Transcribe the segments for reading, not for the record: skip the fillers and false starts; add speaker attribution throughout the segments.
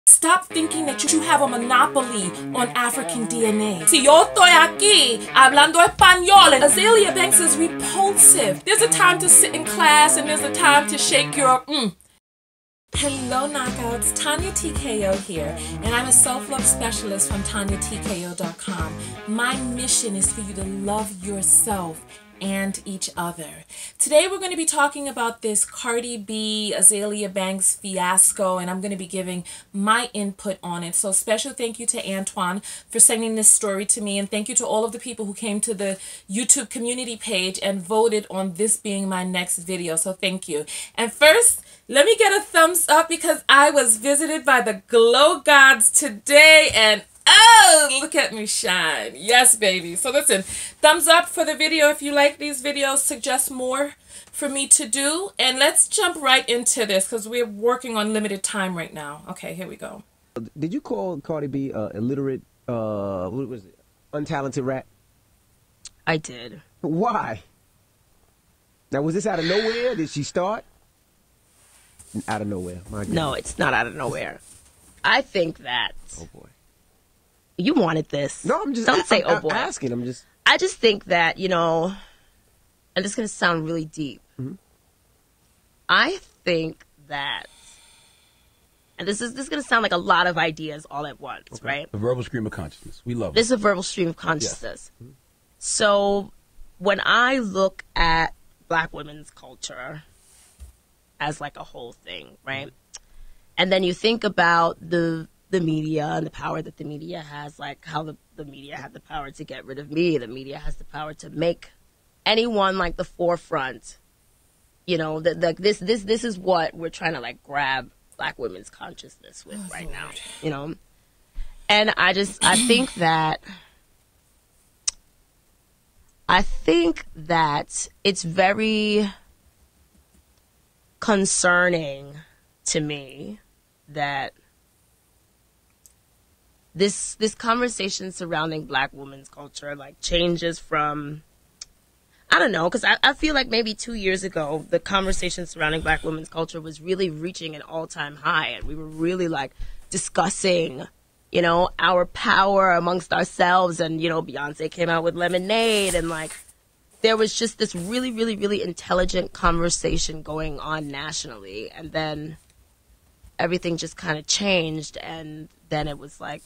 Speaker 1: Stop thinking that you have a monopoly on African DNA. Si yo estoy aquí hablando español, and Azealia Banks is repulsive. There's a time to sit in class and there's a time to shake your Hello knockouts, Tonya Tko here, and I'm a self-love specialist from TonyaTko.com. My mission is for you to love yourself and each other. Today we're going to be talking about this Cardi B, Azealia Banks fiasco, and I'm going to be giving my input on it. So special thank you to Antoine for sending this story to me, and thank you to all of the people who came to the YouTube community page and voted on this being my next video. So thank you. And first, let me get a thumbs up because I was visited by the glow gods today, and oh, look at me shine. Yes, baby. So listen, thumbs up for the video if you like these videos. Suggest more for me to do. And let's jump right into this because we're working on limited time right now. Okay, here we go.
Speaker 2: Did you call Cardi B illiterate, what was it, untalented rat?
Speaker 3: I did.
Speaker 2: Why? Now, was this out of nowhere? Did she start? Out of nowhere. My goodness.
Speaker 3: No, it's not out of nowhere. I think that...
Speaker 2: Oh, boy.
Speaker 3: You wanted this.
Speaker 2: No, I'm just...
Speaker 3: Don't say, oh, boy.
Speaker 2: I'm asking. I'm just...
Speaker 3: I just think that, you know... And this is going to sound really deep.
Speaker 2: Mm-hmm.
Speaker 3: I think that... And this is going to sound like a lot of ideas all at once, okay, right?
Speaker 4: A verbal stream of consciousness. We love it.
Speaker 3: This is a verbal stream of consciousness.
Speaker 2: Yeah. Mm-hmm.
Speaker 3: So, when I look at Black women's culture... as like a whole thing, right? And then you think about the media and the power that the media has, like how the media had the power to get rid of me. The media has the power to make anyone like the forefront. You know, this is what we're trying to like grab Black women's consciousness with right now. You know, and I think that it's very concerning to me that this conversation surrounding Black women's culture like changes from, I don't know, because I feel like maybe 2 years ago the conversation surrounding Black women's culture was really reaching an all-time high, and we were really like discussing, you know, our power amongst ourselves, and you know, Beyonce came out with Lemonade, and like there was just this really, really, really intelligent conversation going on nationally. And then everything just kind of changed. And then it was like,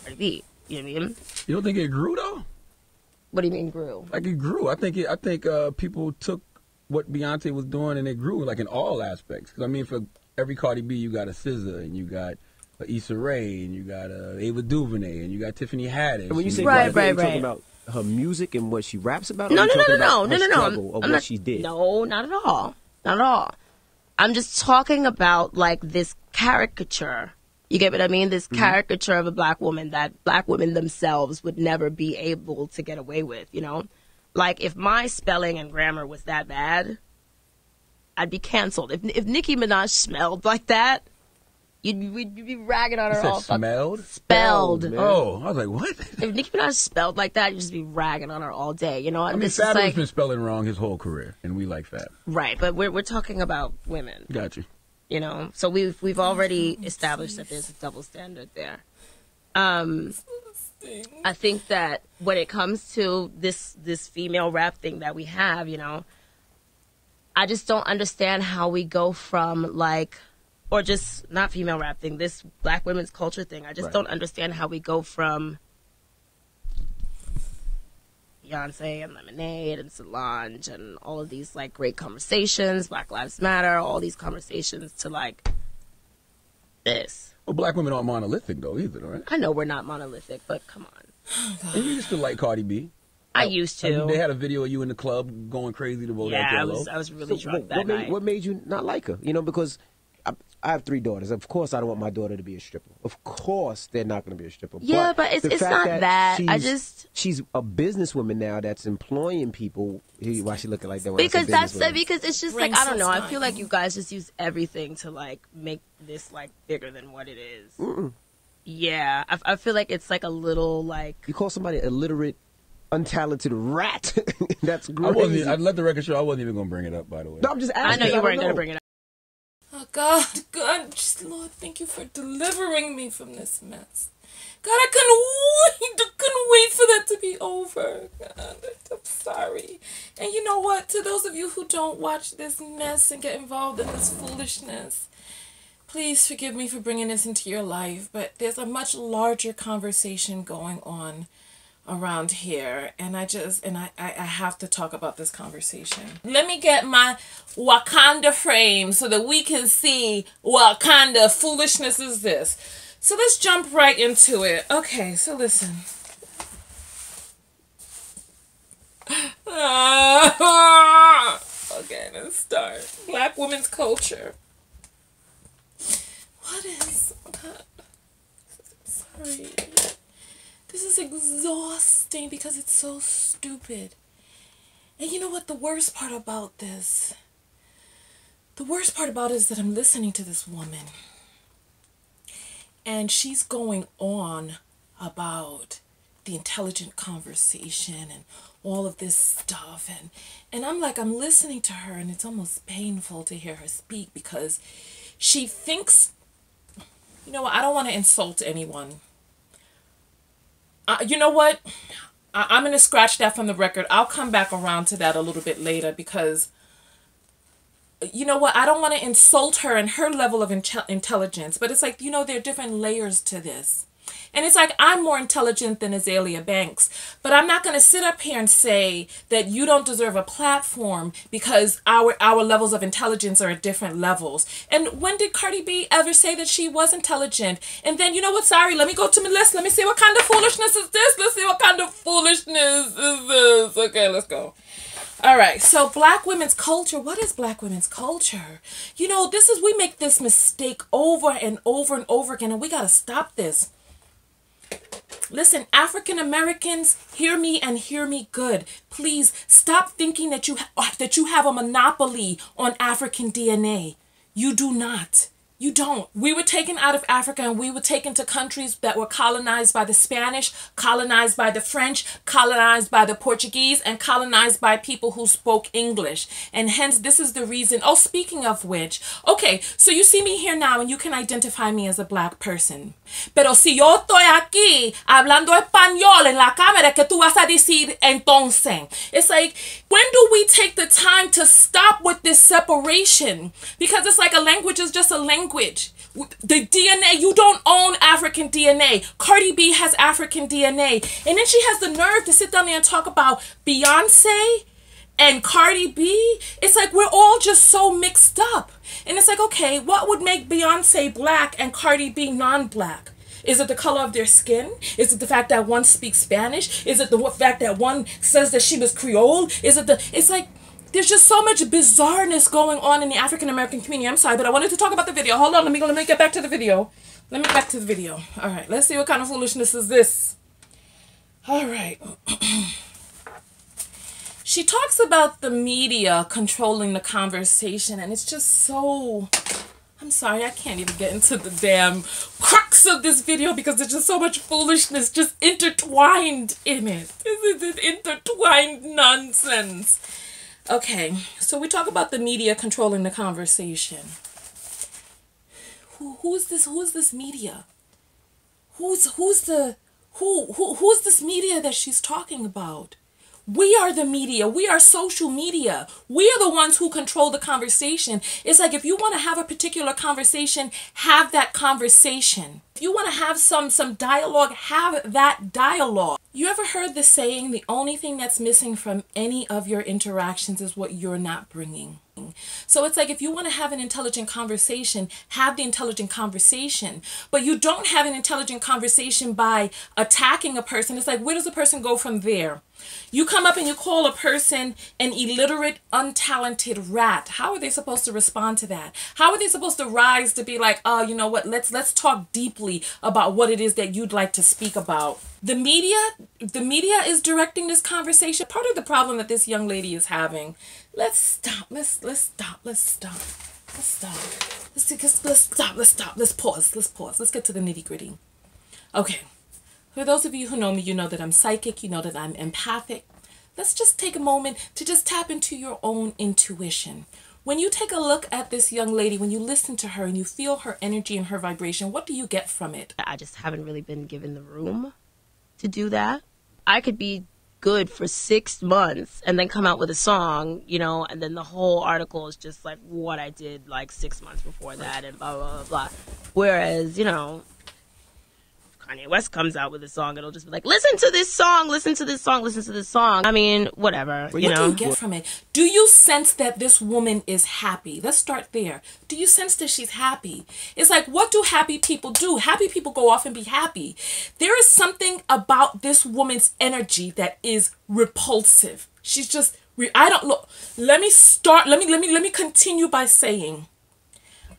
Speaker 3: Cardi B, you know what I mean?
Speaker 4: You don't think it grew, though?
Speaker 3: What do you mean grew?
Speaker 4: Like, it grew. I think people took what Beyonce was doing and it grew, like, in all aspects. Because, I mean, for every Cardi B, you got a SZA, and you got a Issa Rae, and you got a Ava DuVernay, and you got Tiffany Haddish.
Speaker 2: And when you say
Speaker 3: right,
Speaker 2: you're talking about her music and what she raps about?
Speaker 3: No.
Speaker 2: I'm
Speaker 3: What
Speaker 2: not, she did?
Speaker 3: No, not at all. Not at all. I'm just talking about like this caricature. You get what I mean? This caricature of a Black woman that Black women themselves would never be able to get away with, you know? Like if my spelling and grammar was that bad, I'd be canceled. If Nicki Minaj smelled like that, You'd be ragging on her all.
Speaker 4: Smelled?
Speaker 3: Spelled.
Speaker 4: Oh, I was like, what?
Speaker 3: If Nicki Minaj spelled like that, you'd just be ragging on her all day, you know?
Speaker 4: I mean, Fab has been spelling wrong his whole career, and we like Fab.
Speaker 3: Right, but we're talking about women.
Speaker 4: Got you.
Speaker 3: You know, so we've already established that there's a double standard there. I think that when it comes to this female rap thing that we have, you know, I just don't understand how we go from like, or just not female rap thing, this Black women's culture thing. I just don't understand how we go from Beyonce and Lemonade and Solange and all of these like great conversations, Black Lives Matter, all these conversations to like this.
Speaker 4: Well, Black women aren't monolithic though either, right?
Speaker 3: I know we're not monolithic, but come on.
Speaker 4: And you used to like Cardi B.
Speaker 3: I used to.
Speaker 4: I mean, they had a video of you in the club going crazy to vote out Jello.
Speaker 3: I was really drunk that night.
Speaker 2: What made you not like her? You know, because I have 3 daughters. Of course, I don't want my daughter to be a stripper. Of course, they're not going to be a stripper.
Speaker 3: Yeah, but it's not that.
Speaker 2: She's a businesswoman now that's employing people. Why she looking like that?
Speaker 3: Because because it's just like, I don't know. I feel like you guys just use everything to like make this like bigger than what it is. Yeah, I feel like it's like a little like.
Speaker 2: You call somebody illiterate, untalented rat? That's crazy.
Speaker 4: I'd let the record show I wasn't even going to bring it up. By the way,
Speaker 2: no, I'm just asking.
Speaker 3: I know you weren't going to bring it up.
Speaker 1: God, just Lord, thank you for delivering me from this mess. God, I couldn't wait for that to be over. God, I'm sorry. And you know what? To those of you who don't watch this mess and get involved in this foolishness, please forgive me for bringing this into your life, but there's a much larger conversation going on around here, and I have to talk about this conversation. Let me get my Wakanda frame so that we can see what kind of foolishness is this. So let's jump right into it. Okay, so listen. Okay, let's start. Black women's culture. What is... God, sorry. This is exhausting because it's so stupid. And you know what the worst part about this? The worst part about it is that I'm listening to this woman. And she's going on about the intelligent conversation and all of this stuff. And I'm like, I'm listening to her and it's almost painful to hear her speak because she thinks, you know what, I don't want to insult anyone. You know what? I'm going to scratch that from the record. I'll come back around to that a little bit later because, you know what? I don't want to insult her and her level of intelligence. But it's like, you know, there are different layers to this. And it's like, I'm more intelligent than Azealia Banks. But I'm not going to sit up here and say that you don't deserve a platform because our levels of intelligence are at different levels. And when did Cardi B ever say that she was intelligent? And then, you know what? Sorry, let me go to my list. Let me see what kind of foolishness is this. Let's see what kind of foolishness is this. Okay, let's go. All right, so black women's culture. What is black women's culture? You know, we make this mistake over and over and over again, and we got to stop this. Listen, African Americans, hear me and hear me good. Please stop thinking that you have a monopoly on African DNA. You do not. You don't. We were taken out of Africa and we were taken to countries that were colonized by the Spanish, colonized by the French, colonized by the Portuguese, and colonized by people who spoke English. And hence, this is the reason. Oh, speaking of which, okay, so you see me here now and you can identify me as a black person. Pero si yo estoy aquí hablando español en la cámara, ¿qué tú vas a decir entonces? It's like, when do we take the time to stop with this separation? Because it's like a language is just a language. The DNA, you don't own African DNA. Cardi B has African DNA. And then she has the nerve to sit down there and talk about Beyonce and Cardi B. It's like we're all just so mixed up. And it's like, okay, what would make Beyonce black and Cardi B non-black? Is it the color of their skin? Is it the fact that one speaks Spanish? Is it the fact that one says that she was Creole? It's like, there's just so much bizarreness going on in the African American community. I'm sorry, but I wanted to talk about the video. Hold on, let me get back to the video. Let me get back to the video. All right, let's see what kind of foolishness is this. All right. She talks about the media controlling the conversation, and it's just so... I'm sorry, I can't even get into the damn crux of this video because there's just so much foolishness just intertwined in it. This is intertwined nonsense. Okay, so we talk about the media controlling the conversation. Who is this media? Who's this media that she's talking about? We are the media. We are social media. We are the ones who control the conversation. It's like if you want to have a particular conversation, have that conversation. If you want to have some dialogue, have that dialogue. You ever heard the saying, the only thing that's missing from any of your interactions is what you're not bringing? So it's like if you want to have an intelligent conversation, have the intelligent conversation. But you don't have an intelligent conversation by attacking a person. It's like, where does a person go from there? You come up and you call a person an illiterate, untalented rat. How are they supposed to respond to that? How are they supposed to rise to be like, oh, you know what, let's talk deeply about what it is that you'd like to speak about? The media is directing this conversation. Part of the problem that this young lady is having. Let's stop. Let's stop. Let's pause. Let's get to the nitty-gritty. Okay. For those of you who know me, you know that I'm psychic, you know that I'm empathic. Let's just take a moment to just tap into your own intuition. When you take a look at this young lady, when you listen to her and you feel her energy and her vibration, what do you get from it?
Speaker 3: I just haven't really been given the room to do that. I could be good for 6 months and then come out with a song, you know, and then the whole article is just like what I did like 6 months before that and blah, blah, blah, blah. Whereas, you know, Kanye West comes out with a song, it'll just be like, listen to this song, listen to this song, listen to this song. I mean, whatever, you know.
Speaker 1: What do you get from it? Do you sense that this woman is happy? Let's start there. Do you sense that she's happy? It's like, what do happy people do? Happy people go off and be happy. There is something about this woman's energy that is repulsive. She's just, I don't look. Let me continue by saying,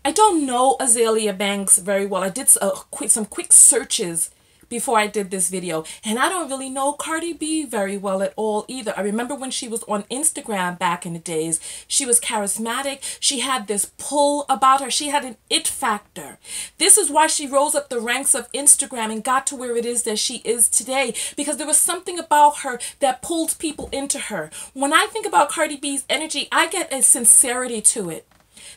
Speaker 1: I don't know Azealia Banks very well. I did some quick searches before I did this video, and I don't really know Cardi B very well at all either. I remember when she was on Instagram back in the days, she was charismatic. She had this pull about her. She had an it factor. This is why she rose up the ranks of Instagram and got to where it is that she is today, because there was something about her that pulled people into her. When I think about Cardi B's energy, I get a sincerity to it.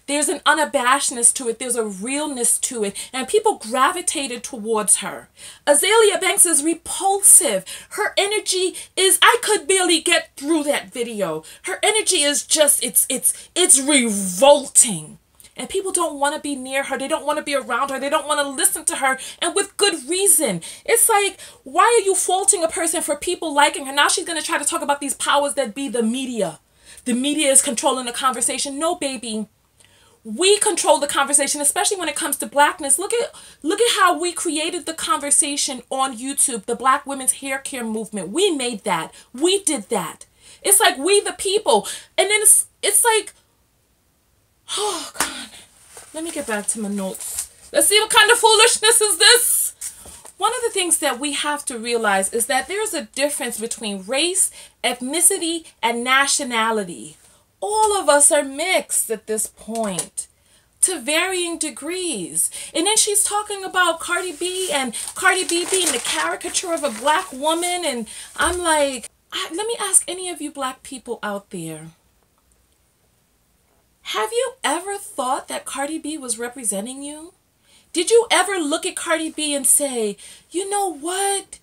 Speaker 1: There's an unabashedness to it. There's a realness to it. And people gravitated towards her. Azealia Banks is repulsive. Her energy is, I could barely get through that video. Her energy is just, it's revolting. And people don't want to be near her. They don't want to be around her. They don't want to listen to her. And with good reason. It's like, why are you faulting a person for people liking her? Now she's going to try to talk about these powers that be, the media. The media is controlling the conversation. No, baby. We control the conversation, especially when it comes to blackness. Look at how we created the conversation on YouTube, the Black women's hair care movement. We made that. We did that. It's like we the people. And then it's like, oh God. Let me get back to my notes. Let's see what kind of foolishness is this. One of the things that we have to realize is that there's a difference between race, ethnicity, and nationality. All of us are mixed at this point to varying degrees. And then she's talking about Cardi B and Cardi B being the caricature of a black woman. And I'm like, let me ask any of you black people out there. Have you ever thought that Cardi B was representing you? Did you ever look at Cardi B and say, you know what?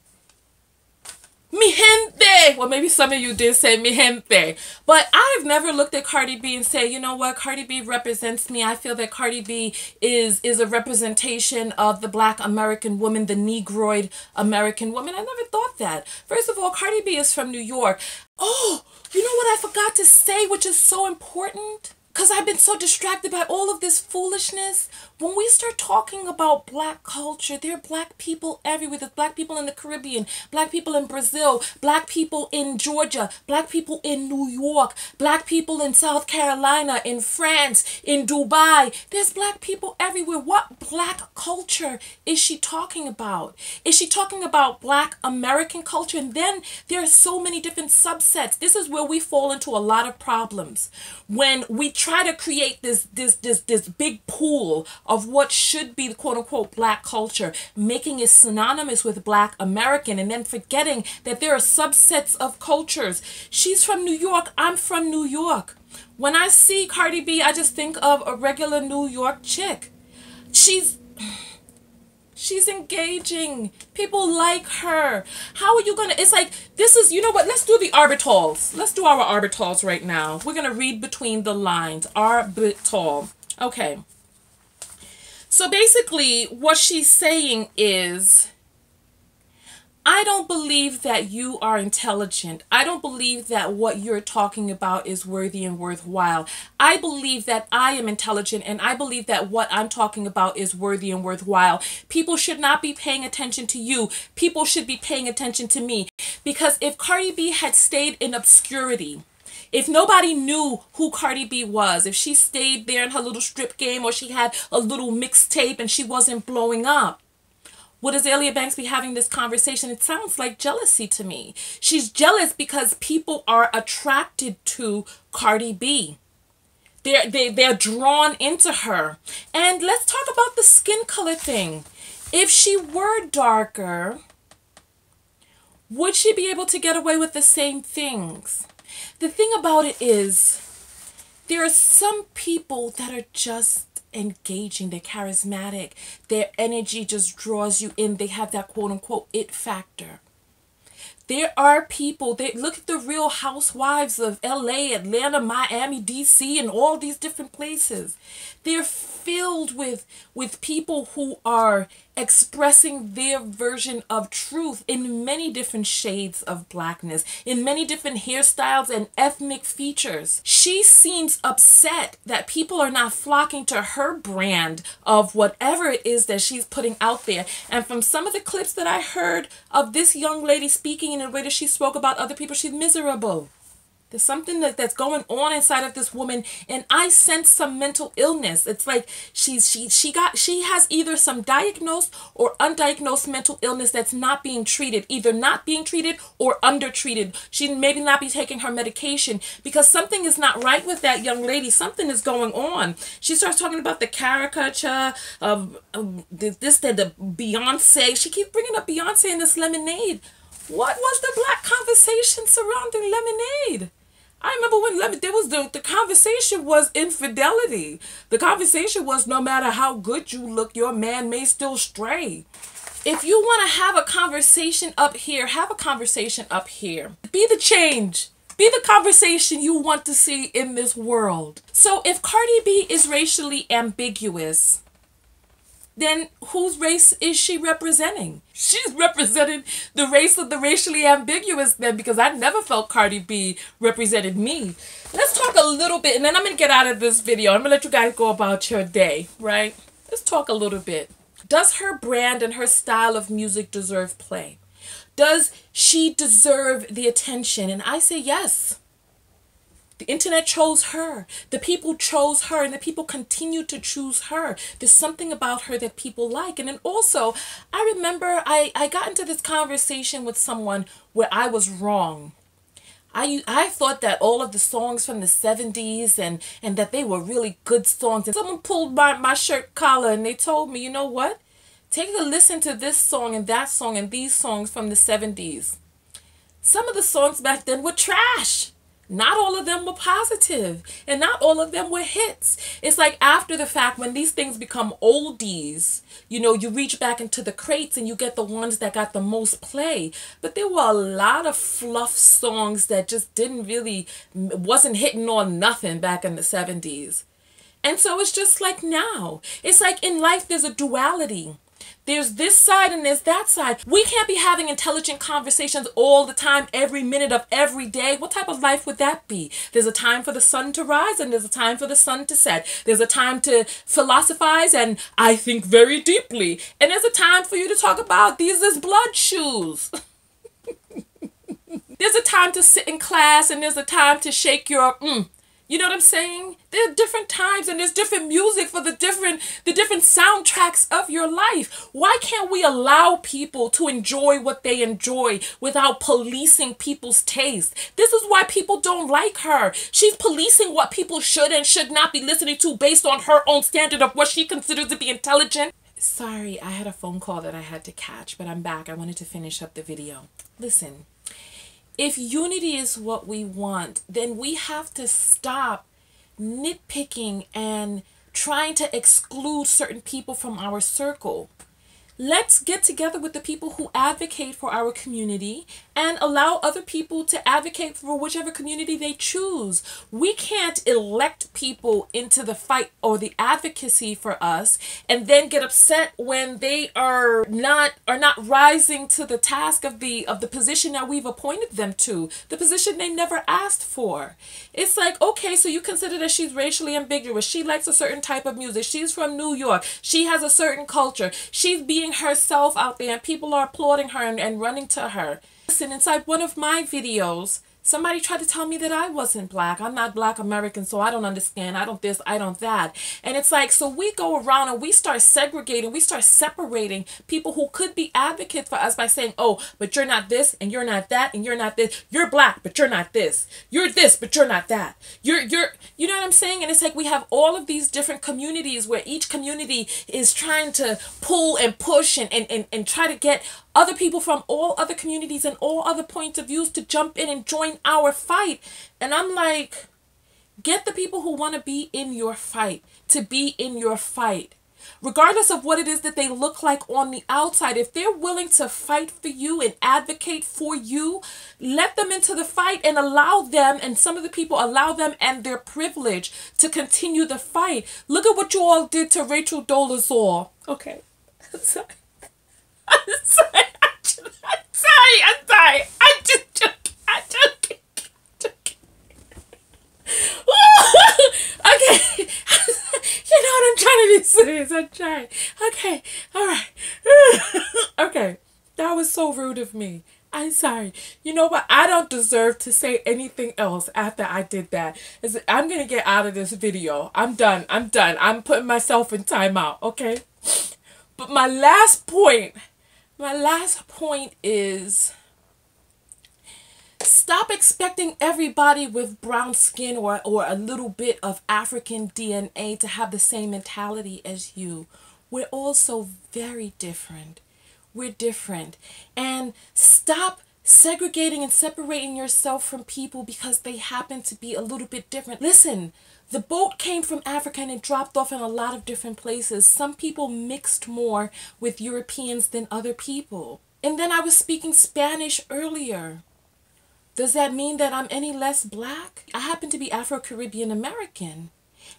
Speaker 1: Mi gente. Well, maybe some of you did say mi gente. But I've never looked at Cardi B and say, you know what, Cardi B represents me. I feel that Cardi B is a representation of the Black American woman, the Negroid American woman. I never thought that. First of all, Cardi B is from New York. Oh, you know what I forgot to say, which is so important? Because I've been so distracted by all of this foolishness. When we start talking about black culture, there are black people everywhere. There's black people in the Caribbean, black people in Brazil, black people in Georgia, black people in New York, black people in South Carolina, in France, in Dubai. There's black people everywhere. What black culture is she talking about? Is she talking about Black American culture? And then there are so many different subsets. This is where we fall into a lot of problems. When we try to create this big pool of what should be the quote-unquote black culture, making it synonymous with Black American, and then forgetting that there are subsets of cultures. She's from New York. I'm from New York. When I see Cardi B, I just think of a regular New York chick. She's engaging. People like her. How are you gonna, it's like, this is, you know what, let's do the arbitals. Let's do our arbitals right now. We're gonna read between the lines. Arbital. Okay. So basically, what she's saying is, I don't believe that you are intelligent. I don't believe that what you're talking about is worthy and worthwhile. I believe that I am intelligent, and I believe that what I'm talking about is worthy and worthwhile. People should not be paying attention to you. People should be paying attention to me. Because if Cardi B had stayed in obscurity, if nobody knew who Cardi B was, if she stayed there in her little strip game, or she had a little mixtape and she wasn't blowing up, would Azealia Banks be having this conversation? It sounds like jealousy to me. She's jealous because people are attracted to Cardi B. They're drawn into her. And let's talk about the skin color thing. If she were darker, would she be able to get away with the same things? The thing about it is, There are some people that are just engaging, they're charismatic, their energy just draws you in, they have that quote unquote it factor. There are people, they look at the Real Housewives of LA, Atlanta, Miami, DC, and all these different places. They're filled with people who are expressing their version of truth in many different shades of blackness, in many different hairstyles and ethnic features. She seems upset that people are not flocking to her brand of whatever it is that she's putting out there. And from some of the clips that I heard of this young lady speaking in a way that she spoke about other people, she's miserable. There's something that's going on inside of this woman, and I sense some mental illness. It's like she has either some diagnosed or undiagnosed mental illness that's not being treated, either not being treated or undertreated. She maybe not be taking her medication because something is not right with that young lady. Something is going on. She starts talking about the caricature of the Beyonce. She keeps bringing up Beyonce in this Lemonade. What was the black conversation surrounding Lemonade? I remember when there was the conversation was infidelity. The conversation was no matter how good you look, your man may still stray. If you want to have a conversation up here, have a conversation up here. Be the change. Be the conversation you want to see in this world. So if Cardi B is racially ambiguous, then whose race is she representing? She's representing the race of the racially ambiguous then, because I never felt Cardi B represented me. Let's talk a little bit, and then I'm going to get out of this video. I'm going to let you guys go about your day, right? Let's talk a little bit. Does her brand and her style of music deserve play? Does she deserve the attention? And I say yes. The internet chose her. The people chose her, and the people continue to choose her. There's something about her that people like. And then also, I remember I got into this conversation with someone where I was wrong. I thought that all of the songs from the 70s and that they were really good songs. And someone pulled my shirt collar and they told me, you know what? Take a listen to this song and that song and these songs from the 70s. Some of the songs back then were trash. Not all of them were positive, and not all of them were hits. It's like after the fact, when these things become oldies, you know, you reach back into the crates and you get the ones that got the most play. But there were a lot of fluff songs that just wasn't hitting on nothing back in the 70s. And so it's just like now. It's like in life there's a duality. There's this side and there's that side. We can't be having intelligent conversations all the time, every minute of every day. What type of life would that be? There's a time for the sun to rise and there's a time for the sun to set. There's a time to philosophize and I think very deeply. And there's a time for you to talk about these is blood shoes. There's a time to sit in class and there's a time to shake your You know what I'm saying? There are different times and there's different music for the different soundtracks of your life. Why can't we allow people to enjoy what they enjoy without policing people's taste? This is why people don't like her. She's policing what people should and should not be listening to based on her own standard of what she considers to be intelligent. Sorry, I had a phone call that I had to catch, but I'm back. I wanted to finish up the video. Listen. If unity is what we want, then we have to stop nitpicking and trying to exclude certain people from our circle. Let's get together with the people who advocate for our community and allow other people to advocate for whichever community they choose. We can't elect people into the fight or the advocacy for us and then get upset when they are not rising to the task of the position that we've appointed them to, the position they never asked for. It's like, okay, so you consider that she's racially ambiguous. She likes a certain type of music. She's from New York. She has a certain culture. She's being herself out there and people are applauding her and running to her. Listen, inside one of my videos, somebody tried to tell me that I wasn't black. I'm not black American, so I don't understand. I don't this, I don't that. And it's like, so we go around and we start segregating, we start separating people who could be advocates for us by saying, oh, but you're not this, and you're not that, and you're not this. You're black, but you're not this. You're this, but you're not that. You know what I'm saying? And it's like we have all of these different communities where each community is trying to pull and push and try to get other people from all other communities and all other points of views to jump in and join our fight. And I'm like, Get the people who want to be in your fight to be in your fight. Regardless of what it is that they look like on the outside, if they're willing to fight for you and advocate for you, let them into the fight and allow them, and some of the people allow them and their privilege to continue the fight. Look at what you all did to Rachel Dolezal. Okay. I'm sorry. I'm sorry. I'm sorry. I'm just joking. I'm joking. Okay. You know what? I'm trying to be serious. I'm trying. Okay. All right. Okay. That was so rude of me. I'm sorry. You know what? I don't deserve to say anything else after I did that. I'm going to get out of this video. I'm done. I'm done. I'm putting myself in timeout. Okay? But my last point is, stop expecting everybody with brown skin or a little bit of African DNA to have the same mentality as you. We're all so very different. We're different. And stop segregating and separating yourself from people because they happen to be a little bit different. Listen, the boat came from Africa and it dropped off in a lot of different places. Some people mixed more with Europeans than other people. And then I was speaking Spanish earlier. Does that mean that I'm any less black? I happen to be Afro-Caribbean American.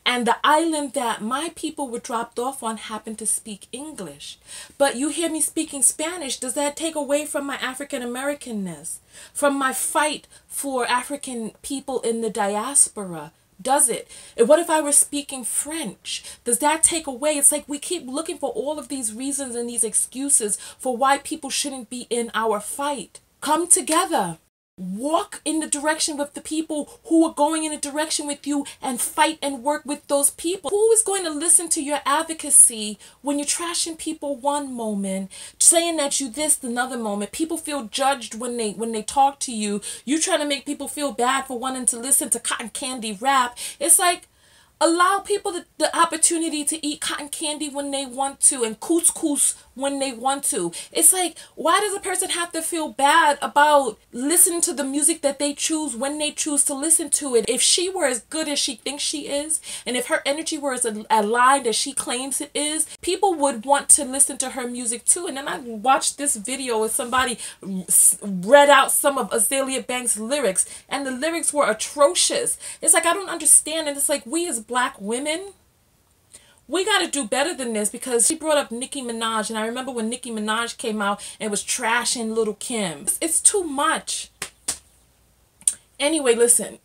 Speaker 1: And the island that my people were dropped off on happened to speak English. But you hear me speaking Spanish, does that take away from my African Americanness? From my fight for African people in the diaspora? Does it? And what if I were speaking French? Does that take away? It's like we keep looking for all of these reasons and these excuses for why people shouldn't be in our fight. Come together. Walk in the direction with the people who are going in a direction with you and fight and work with those people. Who is going to listen to your advocacy when you're trashing people one moment, saying that you this another moment? People feel judged when they talk to you. You trying to make people feel bad for wanting to listen to cotton candy rap. It's like, allow people the opportunity to eat cotton candy when they want to and couscous when they want to. It's like, why does a person have to feel bad about listening to the music that they choose when they choose to listen to it? If she were as good as she thinks she is, and if her energy were as aligned as she claims it is, people would want to listen to her music too. And then I watched this video where somebody read out some of Azealia Banks' lyrics, and the lyrics were atrocious. It's like, I don't understand. And it's like, we as black women, we got to do better than this, because she brought up Nicki Minaj, and I remember when Nicki Minaj came out and was trashing Little Kim. It's too much. Anyway, listen,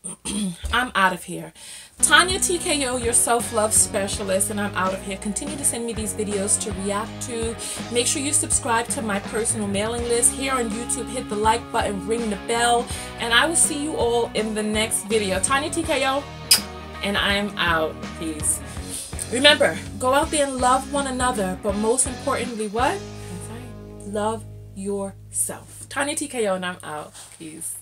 Speaker 1: I'm out of here. Tonya Tko, your self-love specialist, and I'm out of here. Continue to send me these videos to react to. Make sure you subscribe to my personal mailing list. Here on YouTube, hit the like button, ring the bell, and I will see you all in the next video. Tonya Tko, and I am out. Peace. Remember, go out there and love one another, but most importantly, what? Love yourself. Tonya Tko, and I'm out. Peace.